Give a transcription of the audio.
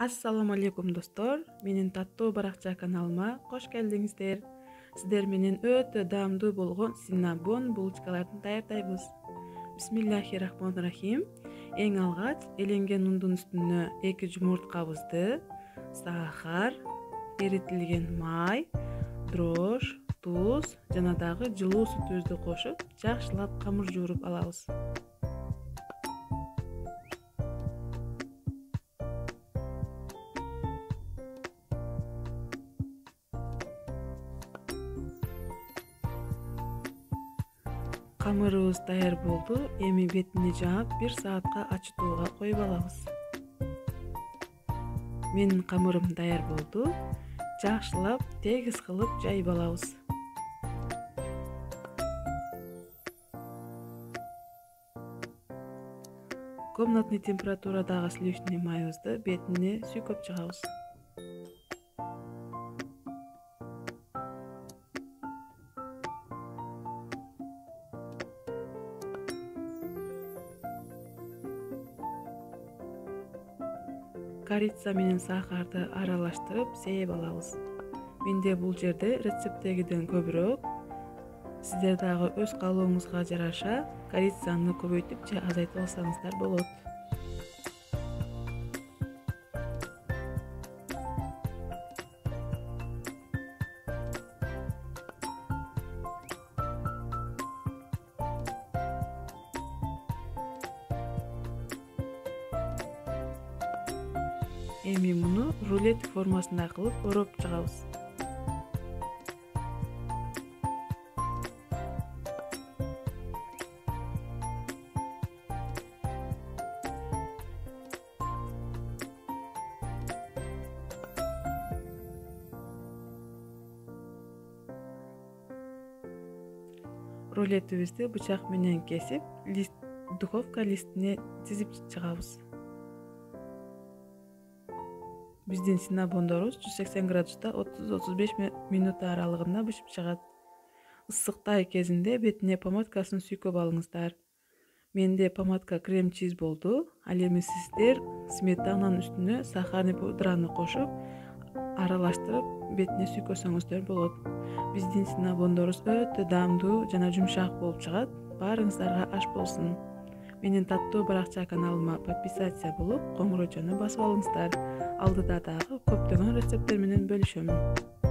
Assalamu alaikum достор. Менин таттуу баракча каналыма кош келдиңиздер. Сиздер менен өтө даамдуу болгон синнабон булочкаларды даярдайбыз. Бисмиллахиррахманиррахим. Эң алгач эленген ундун үстүнө 2 жумурткабызды, сахар, эритилген май, дрож, туз жана дагы жылуу сүтүбүздү кошуп, жакшылап камыр жууруп алабыз. Камырыбыз даяр болду. Эми бетини жаап 1 саатка ачытууга коюп алабыз. Менин камырым даяр болду. Жакшылап тегиз кылып жайып алабыз. Комнатный температурадагы сливочный майыбызды бетине сүйкөп чыгабыз. Корица менен сахарды аралаштырып сээп алабыз. Менде бул жерде рецепттегиден көбүрөөк. Сиздер дагы өз каалооңузга жараша корицаны көбөйтүп же азайтып алсаңыздар болот. Эми муну рулет формасында кылып ороп чыгабыз. Рулетибизди бычак менен кесип, духовка листине тизип чыгабыз. Биздин синнабондорубуз 180 градуста 30-35 минут аралыгында бышып чыгат. Ысыктay кезинде бетине помадкасын сүйкөп алыңыздар. Менде помадка крем-чиз болду. Ал эми сиздер сметананын үстүнө сахарный пудраны кошуп, аралаштырып бетине сүйкөсөңүздөр болот. Биздин синнабондорубуз өтө даамдуу жана жумшак болуп чыгат. Баарыңыздарга аш болсун. Менин таттуу баракча каналыма подписация болуп, коңгурочону басып алыңыздар. Алдыда дагы көптөгөн рецепттер менен бөлүшөмүн.